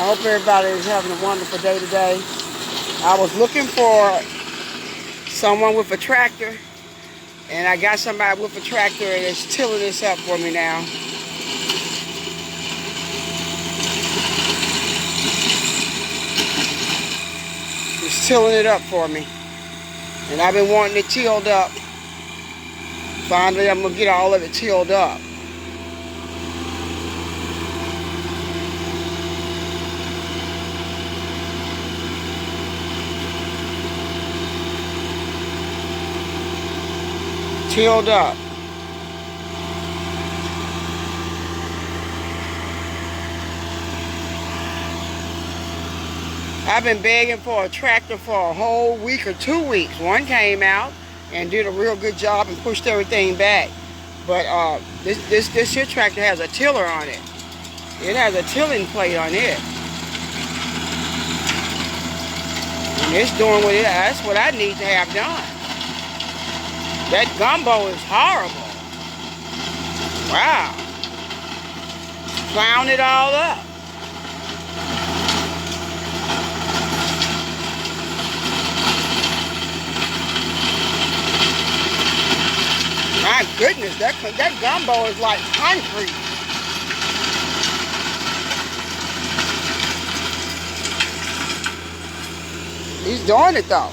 I hope everybody is having a wonderful day today. I was looking for someone with a tractor, and I got somebody with a tractor, and it's tilling this up for me now. It's tilling it up for me. And I've been wanting it tilled up. Finally, I'm going to get all of it tilled up. Tilled up. I've been begging for a tractor for a whole week or 2 weeks. One came out and did a real good job and pushed everything back. But this here tractor has a tiller on it. It has a tilling plate on it. And it's doing what that's what I need to have done. That gumbo is horrible. Wow. Plowing it all up. My goodness, that gumbo is like concrete. He's doing it though.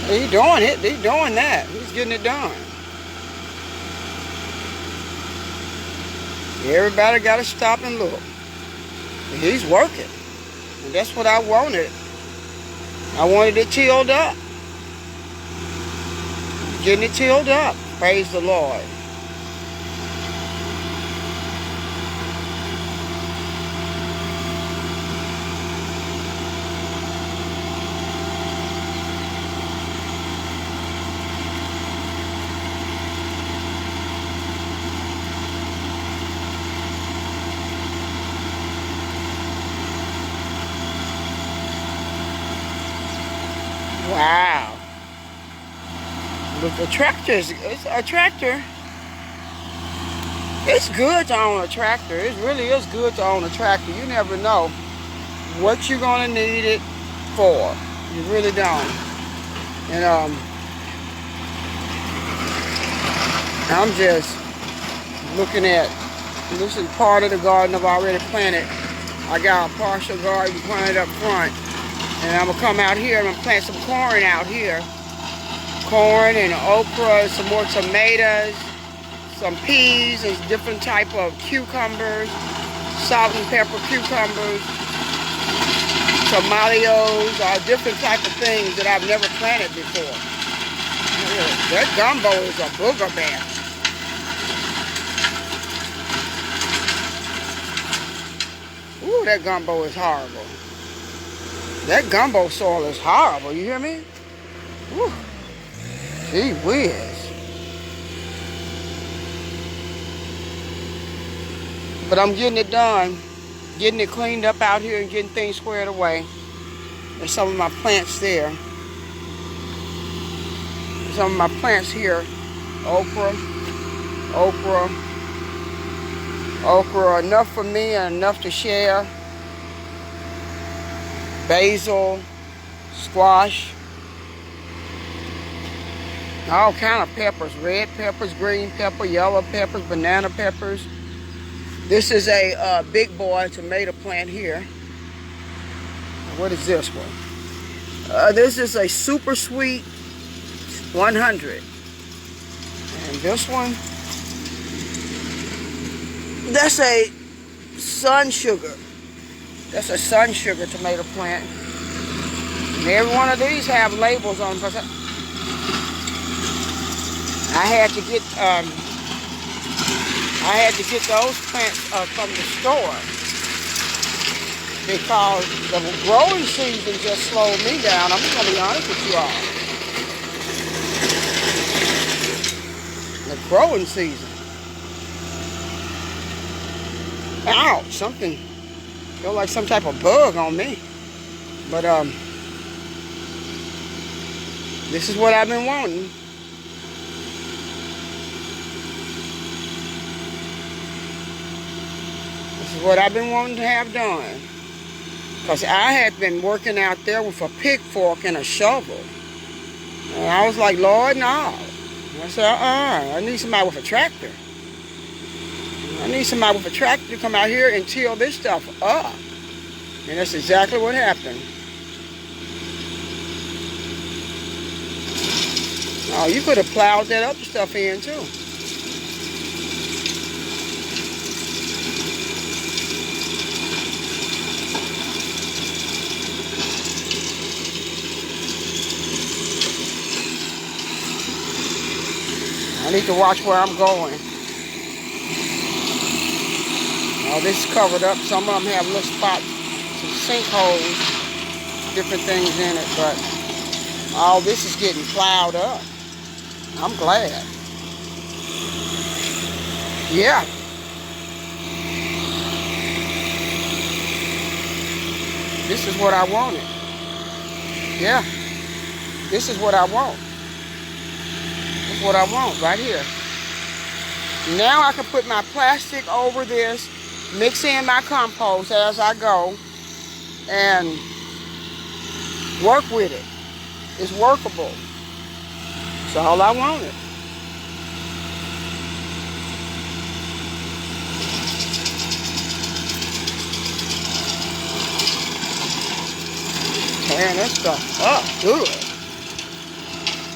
He's doing it. He's doing that. He's getting it done. Everybody got to stop and look. And he's working. And that's what I wanted. I wanted it tilled up. Getting it tilled up. Praise the Lord. Wow. But the tractor it's a tractor. It's good to own a tractor. It really is good to own a tractor. You never know what you're gonna need it for. You really don't. And I'm just looking at, this is part of the garden I've already planted. I got a partial garden planted up front. And I'm gonna come out here and I'm gonna plant some corn out here. Corn and okra, some more tomatoes, some peas, and different type of cucumbers, salt and pepper cucumbers, tomatoes, all different type of things that I've never planted before. That gumbo is a booger bear. Ooh, that gumbo is horrible. That gumbo soil is horrible, you hear me? Woo. Gee whiz. But I'm getting it done. Getting it cleaned up out here and getting things squared away. There's some of my plants there. Some of my plants here. Okra. Enough for me and enough to share. Basil, squash, all kind of peppers, red peppers, green pepper, yellow peppers, banana peppers. This is a big boy tomato plant here. What is this one? This is a super sweet 100. And this one, that's a sun sugar. That's a sun sugar tomato plant. And every one of these have labels on them. I had to get those plants from the store because the growing season just slowed me down. I'm just gonna be honest with you all. The growing season. Ouch! Something. Feel like some type of bug on me. But this is what I've been wanting. This is what I've been wanting to have done. Because I had been working out there with a pick fork and a shovel. And I was like, Lord, no. I said, I need somebody with a tractor. I need somebody with a tractor to come out here and till this stuff up. And that's exactly what happened. Oh, you could have plowed that other stuff in too. I need to watch where I'm going. Oh, this is covered up. Some of them have little spots, some sinkholes, different things in it, but all this is getting plowed up. I'm glad. Yeah. This is what I wanted. Yeah. This is what I want. This is what I want right here. Now I can put my plastic over this, mix in my compost as I go, and work with it. It's workable. That's all I wanted. Tearing that stuff up good.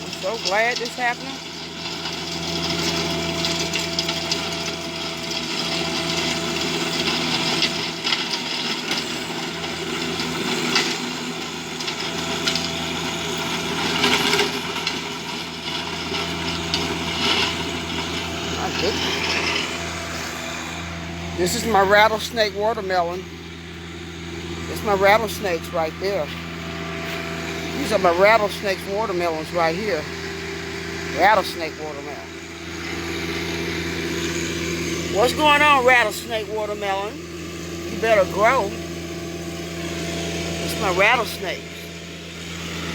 I'm so glad this happened. This is my rattlesnake watermelon. It's my rattlesnakes right there. These are my rattlesnake watermelons right here. Rattlesnake watermelon. What's going on, rattlesnake watermelon? You better grow. It's my rattlesnakes.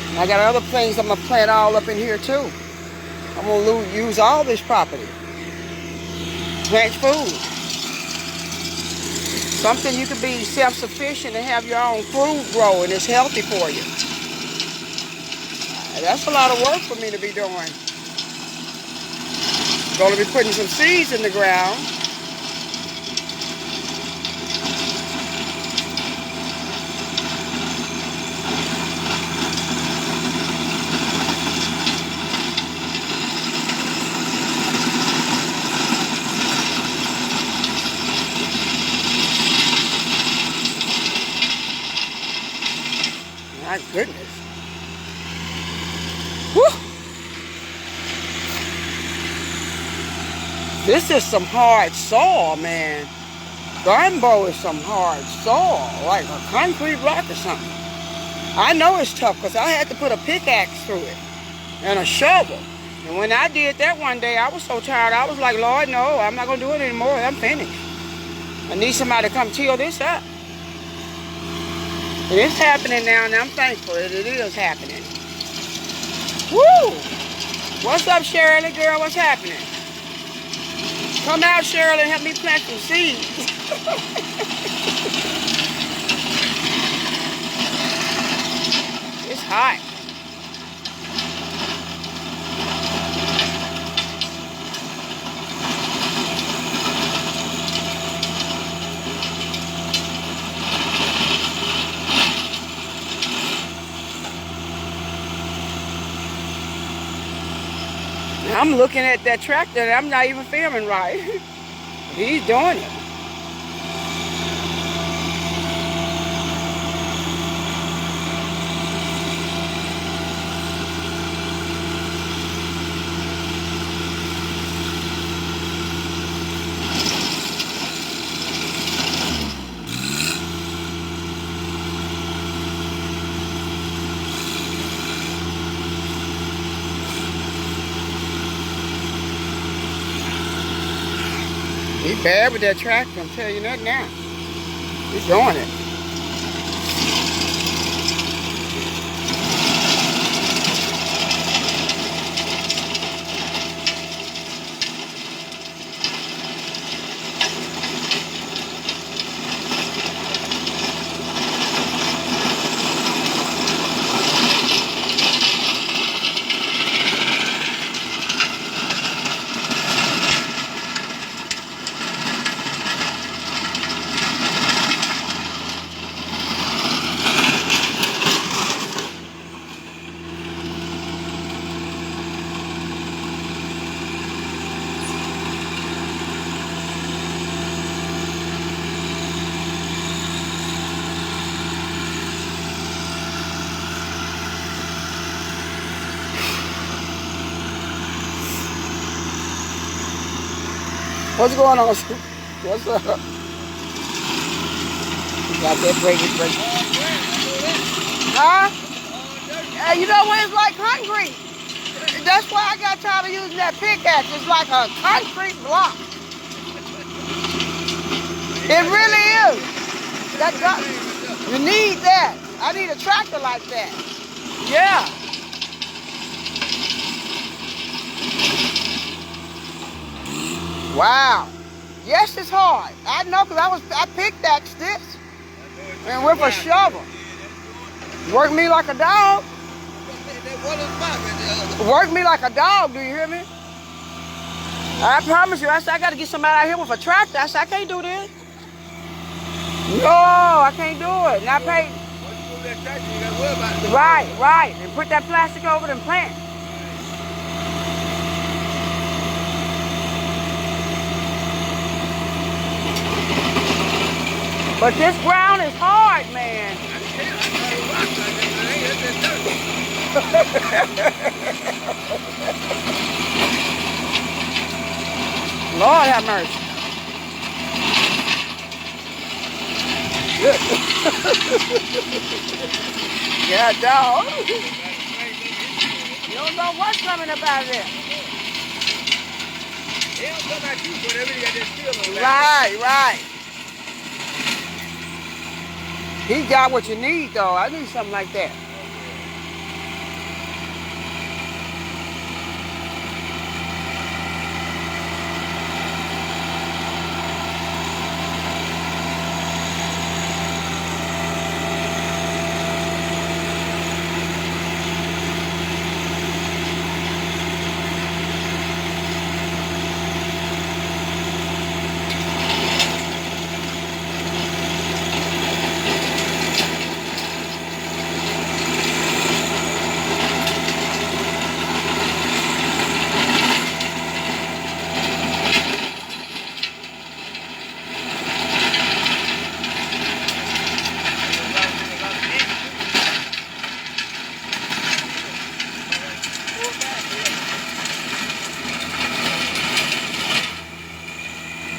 And I got other things I'm going to plant all up in here too. I'm going to use all this property. Plant food. Something you can be self-sufficient and have your own food grow, and it's healthy for you. That's a lot of work for me to be doing. Going to be putting some seeds in the ground. My goodness. Whew. This is some hard soil, man. Gumbo is some hard soil, like a concrete rock or something. I know it's tough because I had to put a pickaxe through it and a shovel. And when I did that one day, I was so tired. I was like, Lord, no, I'm not going to do it anymore. I'm finished. I need somebody to come till this up. It is happening now, and I'm thankful that it is happening. Woo! What's up, Shirley, girl? What's happening? Come out, Shirley, and help me plant some seeds. It's hot. I'm looking at that tractor and I'm not even filming right. He's doing it. He's bad with that tractor, I'm telling you that now. He's doing it. What's going on? What's up? Got that breaking. Huh? You know what? It's like concrete. That's why I got tired of using that pickaxe. It's like a concrete block. It really is. You need that. I need a tractor like that. Yeah. Wow. Yes, it's hard. I know, because I pickaxed this and with a shovel. Work me like a dog. Work me like a dog, do you hear me? I promise you, I said I got to get somebody out here with a tractor. I said I can't do this. No, I can't do it. And I paid. Right. And put that plastic over them plants. But this ground is hard, man. Lord have mercy. Yeah, dog. You don't know what's coming up out of there. They don't come at you, but everybody got that steel on. Right. He got what you need, though. I need something like that.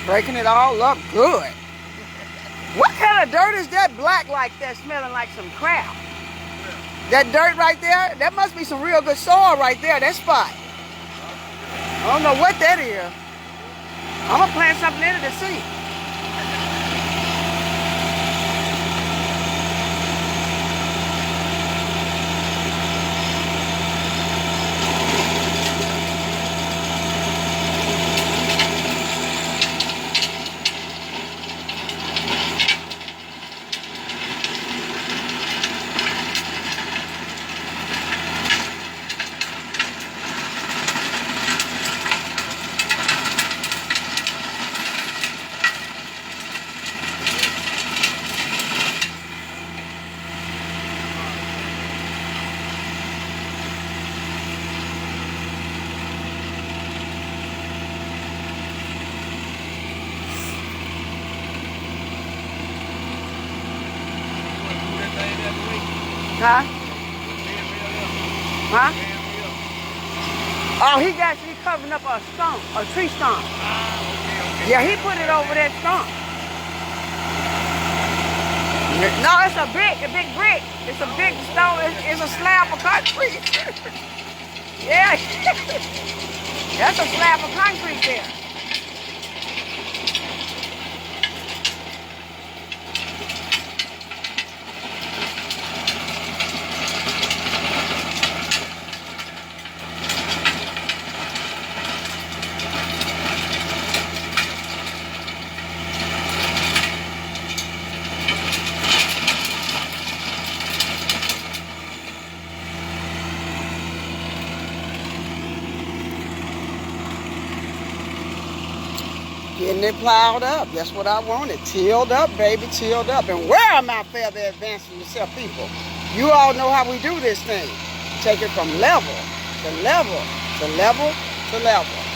Breaking it all up good. What kind of dirt is that black like that, smelling like some crap? That dirt right there, that must be some real good soil right there, that spot. I don't know what that is. I'm going to plant something in it to see. Huh? Huh? Oh, he covering up a stump, a tree stump. Yeah, he put it over that stump. No, it's a big brick. It's a big stone. It's a slab of concrete. Yeah. That's a slab of concrete there. Getting it plowed up. That's what I wanted. Tilled up, baby, tilled up. And where am I further advancing yourself, people? You all know how we do this thing. Take it from level to level to level to level.